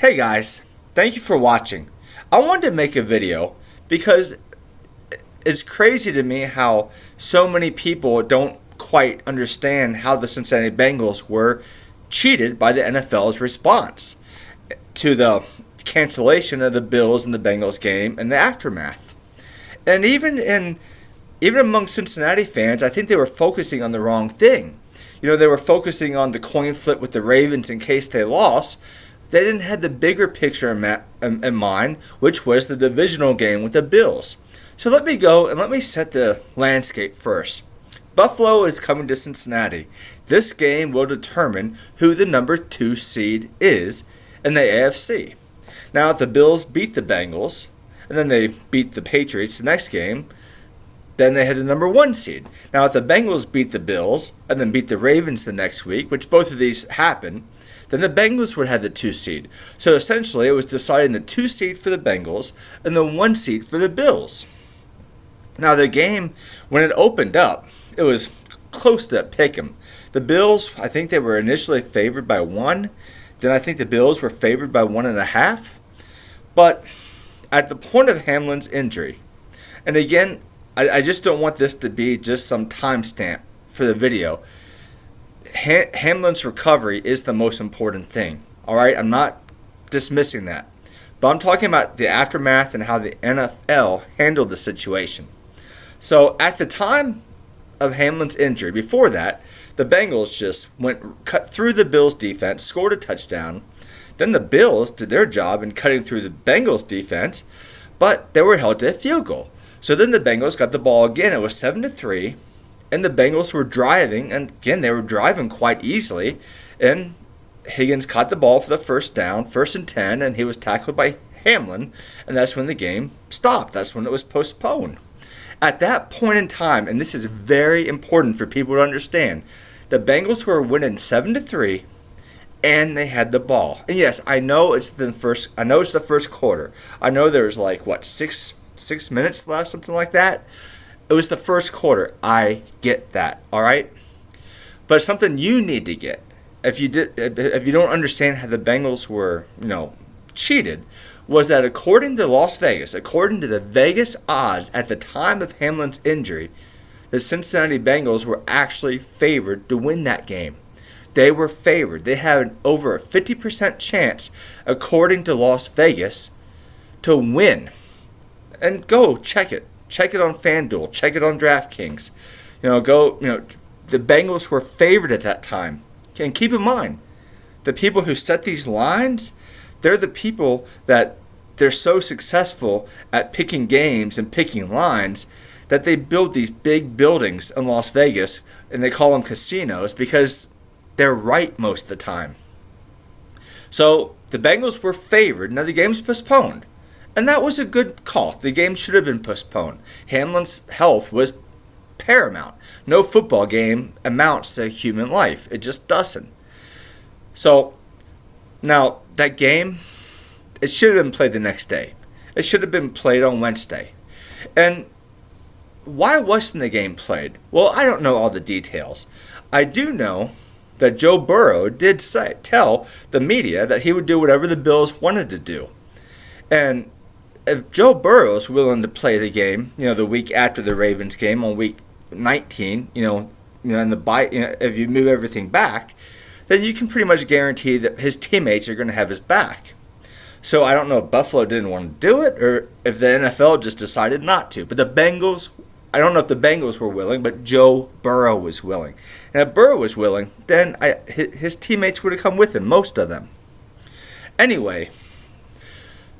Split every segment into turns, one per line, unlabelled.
Hey guys, thank you for watching. I wanted to make a video because it's crazy to me how so many people don't quite understand how the Cincinnati Bengals were cheated by the NFL's response to the cancellation of the Bills and the Bengals game and the aftermath. And even among Cincinnati fans, I think they were focusing on the wrong thing. They were focusing on the coin flip with the Ravens in case they lost. They didn't have the bigger picture in mind, which was the divisional game with the Bills. So let me go and let me set the landscape first. Buffalo is coming to Cincinnati. This game will determine who the number 2 seed is in the AFC. Now, if the Bills beat the Bengals, and then they beat the Patriots the next game, then they had the number 1 seed. Now, if the Bengals beat the Bills, and then beat the Ravens the next week, which both of these happened, then the Bengals would have the 2 seed. So essentially, it was deciding the 2 seed for the Bengals and the 1 seed for the Bills. Now, the game, when it opened up, it was close to pick'em. The Bills, I think they were initially favored by 1. Then I think the Bills were favored by 1.5. But at the point of Hamlin's injury, and again, I just don't want this to be just some timestamp for the video. Hamlin's recovery is the most important thing. All right, I'm not dismissing that, but I'm talking about the aftermath and how the NFL handled the situation. So at the time of Hamlin's injury, before that, the Bengals just cut through the Bills' defense, scored a touchdown. Then the Bills did their job in cutting through the Bengals' defense, but they were held to a field goal. So then the Bengals got the ball again. It was 7-3. And the Bengals were driving, and again, they were driving quite easily. And Higgins caught the ball for the first down, 1st and 10, and he was tackled by Hamlin, and that's when the game stopped. That's when it was postponed. At that point in time, and this is very important for people to understand, the Bengals were winning 7-3, and they had the ball. And yes, I know it's the first. I know it's the first quarter. I know there's like six minutes left, something like that. It was the first quarter. I get that, all right? But something you need to get, if you don't understand how the Bengals were, cheated, was that according to Las Vegas, according to the Vegas odds at the time of Hamlin's injury, the Cincinnati Bengals were actually favored to win that game. They were favored. They had over a 50% chance, according to Las Vegas, to win. And go check it. Check it on FanDuel. Check it on DraftKings. The Bengals were favored at that time. And keep in mind, the people who set these lines, they're the people that they're so successful at picking games and picking lines that they build these big buildings in Las Vegas, and they call them casinos because they're right most of the time. So the Bengals were favored. Now the game's postponed. And that was a good call. The game should have been postponed. Hamlin's health was paramount. No football game amounts to human life. It just doesn't. So, now, that game, it should have been played the next day. It should have been played on Wednesday. And why wasn't the game played? Well, I don't know all the details. I do know that Joe Burrow did tell the media that he would do whatever the Bills wanted to do. And if Joe Burrow is willing to play the game, the week after the Ravens game on week 19, if you move everything back, then you can pretty much guarantee that his teammates are going to have his back. So I don't know if Buffalo didn't want to do it or if the NFL just decided not to. But the Bengals, I don't know if the Bengals were willing, but Joe Burrow was willing. And if Burrow was willing, then his teammates would have come with him, most of them. Anyway,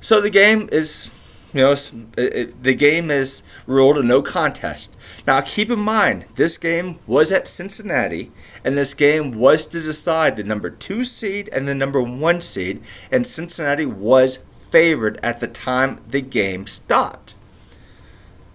so the game is, the game is ruled a no contest. Now keep in mind, this game was at Cincinnati, and this game was to decide the number 2 seed and the number 1 seed, and Cincinnati was favored at the time the game stopped.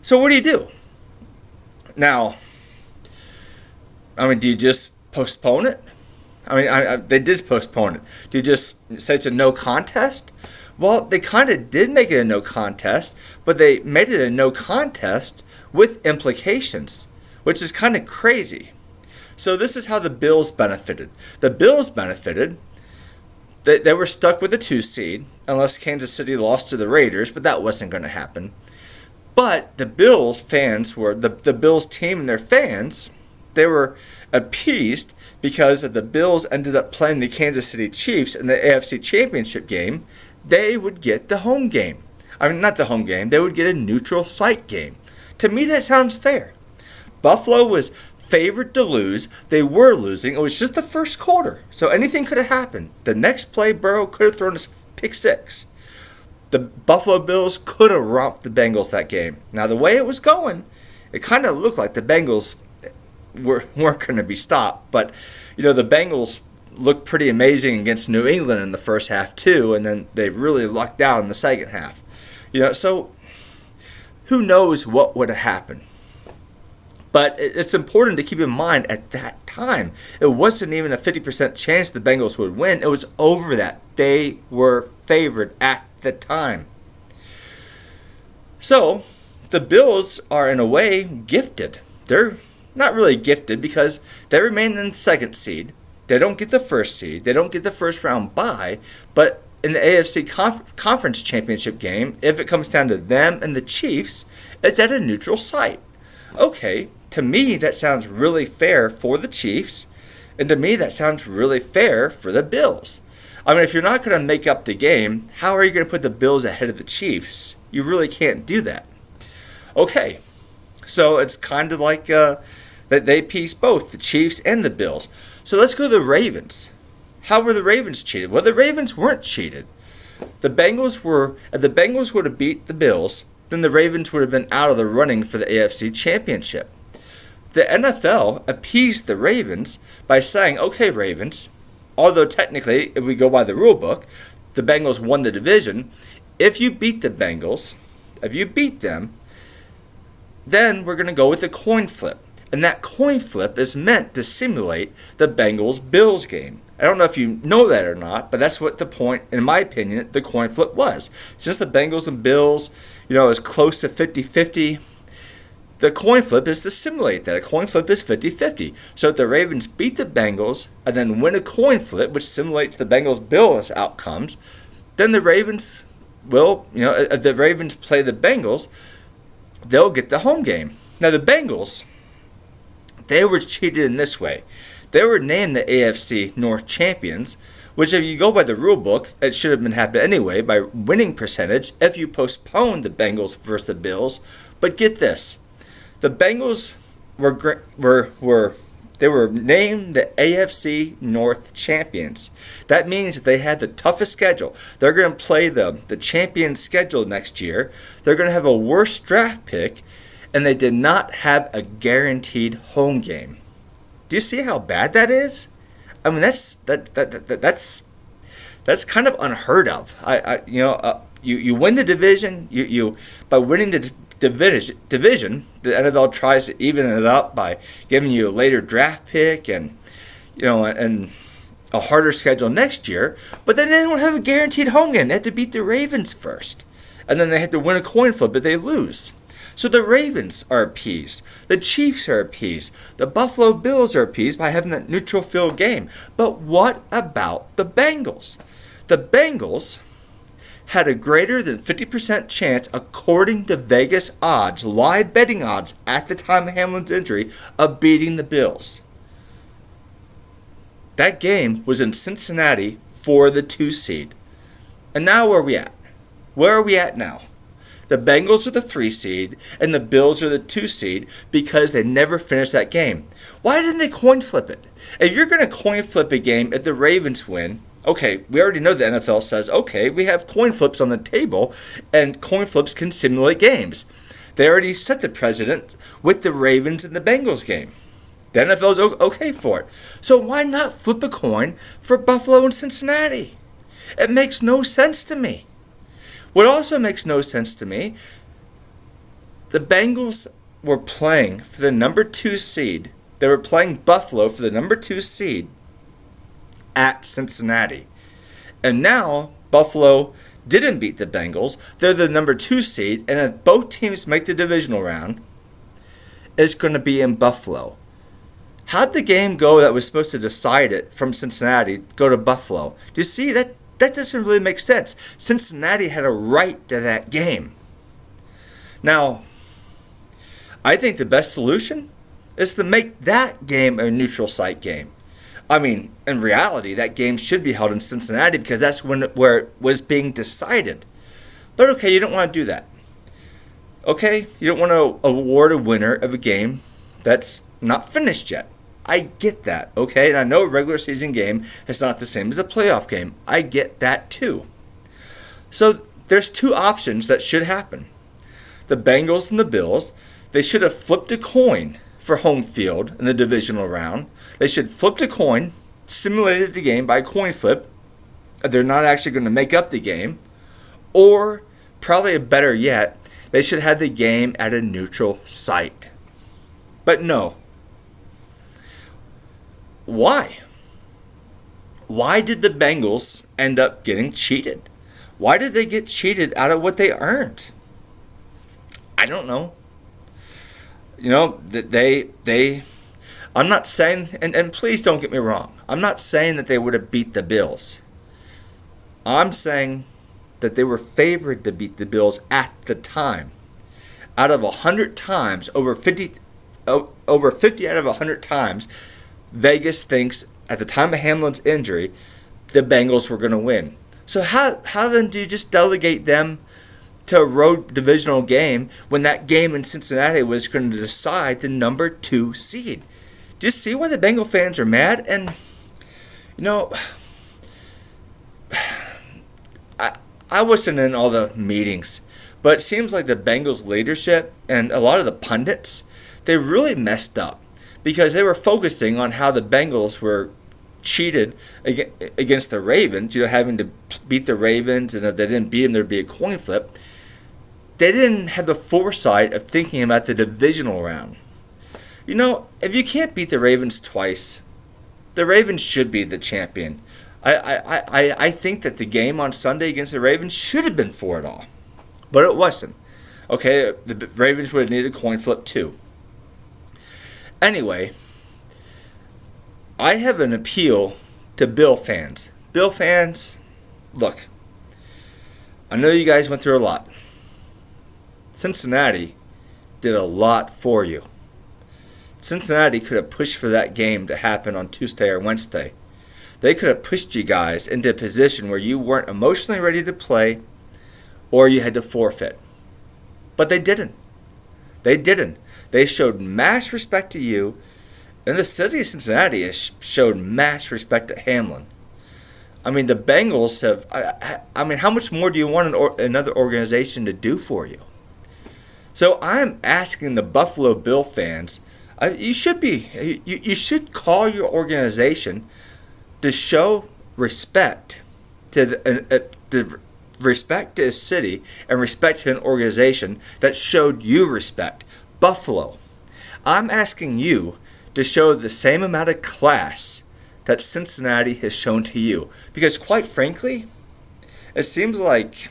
So what do? Now, do you just postpone it? They did postpone it. Do you just say it's a no contest? Well, they kind of did make it a no contest, but they made it a no contest with implications, which is kind of crazy. So this is how the Bills benefited. The Bills benefited They were stuck with a 2 seed unless Kansas City lost to the Raiders, but that wasn't going to happen. But the Bills fans were, the Bills team and their fans, they were appeased because the Bills ended up playing the Kansas City Chiefs in the AFC Championship game. They would get the home game. I mean, not the home game. They would get a neutral site game. To me, that sounds fair. Buffalo was favored to lose. They were losing. It was just the first quarter, so anything could have happened. The next play, Burrow could have thrown a pick six. The Buffalo Bills could have romped the Bengals that game. Now, the way it was going, it kind of looked like the Bengals weren't going to be stopped. But, the Bengals looked pretty amazing against New England in the first half, too, and then they really lucked out in the second half. So who knows what would have happened. But it's important to keep in mind at that time, it wasn't even a 50% chance the Bengals would win. It was over that. They were favored at the time. So the Bills are in a way gifted. They're not really gifted because they remain in the second seed. They don't get the first seed. They don't get the first round bye. But in the AFC Conference Championship game, if it comes down to them and the Chiefs, it's at a neutral site. Okay, to me that sounds really fair for the Chiefs, and to me that sounds really fair for the Bills. I mean, if you're not going to make up the game, how are you going to put the Bills ahead of the Chiefs? You really can't do that. Okay, so it's kind of like that they piece both, the Chiefs and the Bills. So let's go to the Ravens. How were the Ravens cheated? Well, the Ravens weren't cheated. The Bengals would have beat the Bills, then the Ravens would have been out of the running for the AFC Championship. The NFL appeased the Ravens by saying, okay, Ravens, although technically, if we go by the rule book, the Bengals won the division. If you beat the Bengals, if you beat them, then we're going to go with a coin flip. And that coin flip is meant to simulate the Bengals-Bills game. I don't know if you know that or not, but that's what the point, in my opinion, the coin flip was. Since the Bengals and Bills, is close to 50-50, the coin flip is to simulate that. A coin flip is 50-50. So if the Ravens beat the Bengals and then win a coin flip, which simulates the Bengals-Bills outcomes, then the Ravens will, if the Ravens play the Bengals, they'll get the home game. Now the Bengals, they were cheated in this way. They were named the AFC North champions, which if you go by the rule book, it should have been happening anyway by winning percentage if you postponed the Bengals versus the Bills. But get this. The Bengals were named the AFC North champions. That means that they had the toughest schedule. They're going to play the champion schedule next year. They're going to have a worse draft pick, and they did not have a guaranteed home game. Do you see how bad that is? I mean, that's kind of unheard of. You win the division. You by winning the division, the NFL tries to even it up by giving you a later draft pick and and a harder schedule next year. But then they don't have a guaranteed home game. They have to beat the Ravens first, and then they have to win a coin flip, but they lose. So the Ravens are appeased. The Chiefs are appeased. The Buffalo Bills are appeased by having that neutral field game. But what about the Bengals? The Bengals had a greater than 50% chance, according to Vegas odds, live betting odds at the time of Hamlin's injury, of beating the Bills. That game was in Cincinnati for the 2 seed. And now where are we at? Where are we at now? The Bengals are the 3 seed, and the Bills are the 2 seed because they never finished that game. Why didn't they coin flip it? If you're going to coin flip a game if the Ravens win, okay, we already know the NFL says, okay, we have coin flips on the table, and coin flips can simulate games. They already set the precedent with the Ravens and the Bengals game. The NFL's okay for it. So why not flip a coin for Buffalo and Cincinnati? It makes no sense to me. What also makes no sense to me, the Bengals were playing for the number 2 seed. They were playing Buffalo for the number 2 seed at Cincinnati. And now Buffalo didn't beat the Bengals. They're the number 2 seed. And if both teams make the divisional round, it's going to be in Buffalo. How'd the game go that was supposed to decide it from Cincinnati go to Buffalo? Do you see that? that doesn't really make sense. Cincinnati had a right to that game. Now, I think the best solution is to make that game a neutral site game. I mean, in reality, that game should be held in Cincinnati because that's where it was being decided. But okay, you don't want to do that. Okay, you don't want to award a winner of a game that's not finished yet. I get that, okay? And I know a regular season game is not the same as a playoff game. I get that too. So there's two options that should happen. The Bengals and the Bills, they should have flipped a coin for home field in the divisional round. They should have flipped a coin, simulated the game by a coin flip. They're not actually going to make up the game. Or, probably better yet, they should have the game at a neutral site. But no. Why? Why did the Bengals end up getting cheated? Why did they get cheated out of what they earned? I don't know. You know, they I'm not saying, and please don't get me wrong, I'm not saying that they would have beat the Bills. I'm saying that they were favored to beat the Bills at the time. Out of 100 times, over 50 out of 100 times, Vegas thinks at the time of Hamlin's injury, the Bengals were going to win. So how then do you just delegate them to a road divisional game when that game in Cincinnati was going to decide the number 2 seed? Do you see why the Bengal fans are mad? And, you know, I wasn't in all the meetings, but it seems like the Bengals leadership and a lot of the pundits, they really messed up because they were focusing on how the Bengals were cheated against the Ravens, you know, having to beat the Ravens, and if they didn't beat them, there'd be a coin flip. They didn't have the foresight of thinking about the divisional round. You know, if you can't beat the Ravens twice, the Ravens should be the champion. I think that the game on Sunday against the Ravens should have been for it all. But it wasn't. Okay, the Ravens would have needed a coin flip too. Anyway, I have an appeal to Bill fans. Bill fans, look, I know you guys went through a lot. Cincinnati did a lot for you. Cincinnati could have pushed for that game to happen on Tuesday or Wednesday. They could have pushed you guys into a position where you weren't emotionally ready to play or you had to forfeit. But they didn't. They didn't. They showed mass respect to you, and the city of Cincinnati has showed mass respect to Hamlin. I mean, the Bengals have... I mean, how much more do you want another organization to do for you? So I'm asking the Buffalo Bill fans, you should call your organization to show respect to the respect to a city and respect to an organization that showed you respect. Buffalo, I'm asking you to show the same amount of class that Cincinnati has shown to you. Because quite frankly, it seems like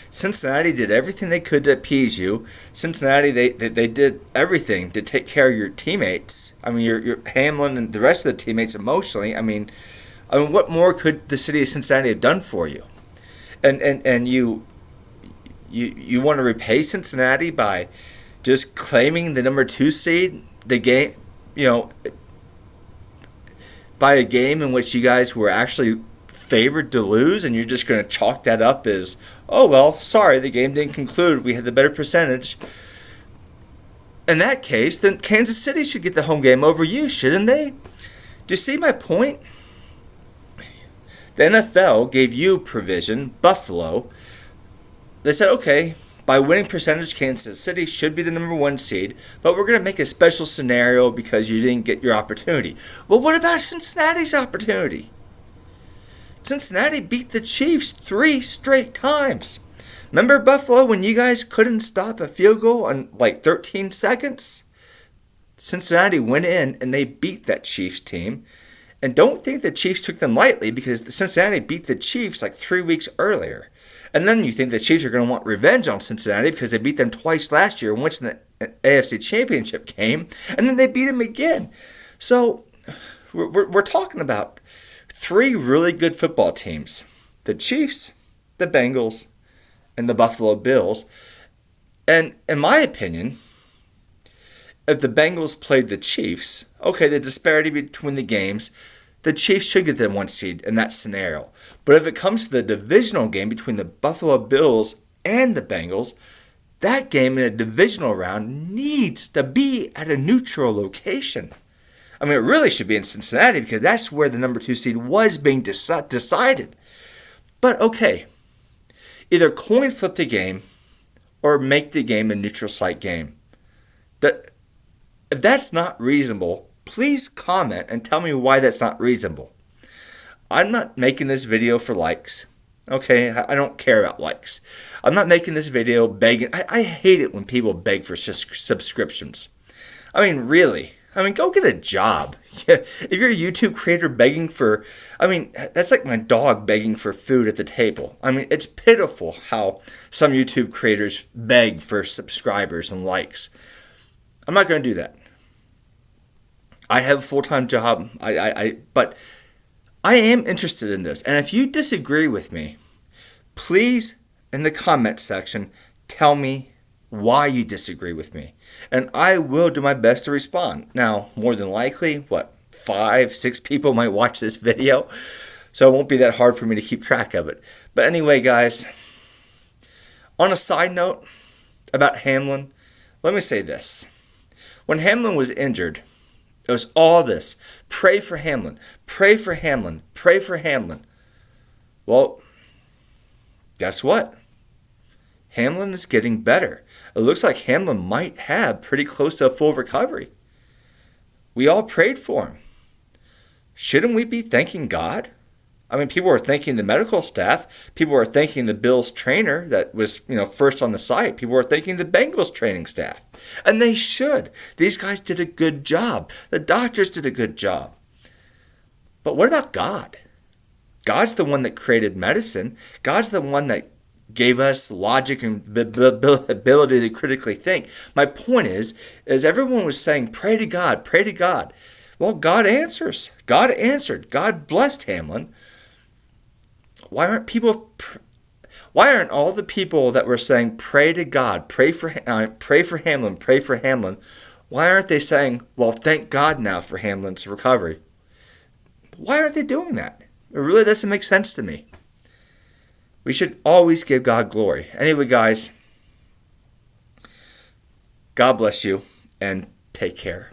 Cincinnati did everything they could to appease you. Cincinnati, they did everything to take care of your teammates. I mean, your Hamlin and the rest of the teammates emotionally. I mean, what more could the city of Cincinnati have done for you? And you want to repay Cincinnati by just claiming the number 2 seed, the game, you know, by a game in which you guys were actually favored to lose, and you're just going to chalk that up as, oh, well, sorry, the game didn't conclude. We had the better percentage. In that case, then Kansas City should get the home game over you, shouldn't they? Do you see my point? The NFL gave you provision, Buffalo. They said, okay, by winning percentage, Kansas City should be the number 1 seed, but we're going to make a special scenario because you didn't get your opportunity. Well, what about Cincinnati's opportunity? Cincinnati beat the Chiefs 3 straight times. Remember Buffalo when you guys couldn't stop a field goal in like 13 seconds? Cincinnati went in and they beat that Chiefs team. And don't think the Chiefs took them lightly because the Cincinnati beat the Chiefs like 3 weeks earlier. And then you think the Chiefs are going to want revenge on Cincinnati because they beat them twice last year, once in the AFC Championship game, and then they beat them again. So we're talking about 3 really good football teams the Chiefs, the Bengals, and the Buffalo Bills. And in my opinion, if the Bengals played the Chiefs, okay, the disparity between the games, the Chiefs should get the 1 seed in that scenario. But if it comes to the divisional game between the Buffalo Bills and the Bengals, that game in a divisional round needs to be at a neutral location. I mean, it really should be in Cincinnati because that's where the number 2 seed was being decided. But okay, either coin flip the game or make the game a neutral site game. If that's not reasonable, please comment and tell me why that's not reasonable. I'm not making this video for likes. Okay, I don't care about likes. I'm not making this video begging. I hate it when people beg for subscriptions. I mean, really. I mean, go get a job. If you're a YouTube creator begging for, I mean, that's like my dog begging for food at the table. I mean, it's pitiful how some YouTube creators beg for subscribers and likes. I'm not going to do that. I have a full-time job, but I am interested in this. And if you disagree with me, please, in the comment section, tell me why you disagree with me. And I will do my best to respond. Now, more than likely, 5, 6 people might watch this video, so it won't be that hard for me to keep track of it. But anyway, guys, on a side note about Hamlin, let me say this. When Hamlin was injured, it was all this. Pray for Hamlin. Pray for Hamlin. Pray for Hamlin. Well, guess what? Hamlin is getting better. It looks like Hamlin might have pretty close to a full recovery. We all prayed for him. Shouldn't we be thanking God? I mean, people were thanking the medical staff. People were thanking the Bills trainer that was, first on the site. People were thanking the Bengals training staff. And they should. These guys did a good job. The doctors did a good job. But what about God? God's the one that created medicine. God's the one that gave us logic and ability to critically think. My point is everyone was saying, pray to God, pray to God. Well, God answers. God answered. God blessed Hamlin. Why aren't all the people that were saying pray to God, pray for Hamlin, pray for Hamlin? Why aren't they saying, well, thank God now for Hamlin's recovery? Why aren't they doing that? It really doesn't make sense to me. We should always give God glory. Anyway, guys, God bless you and take care.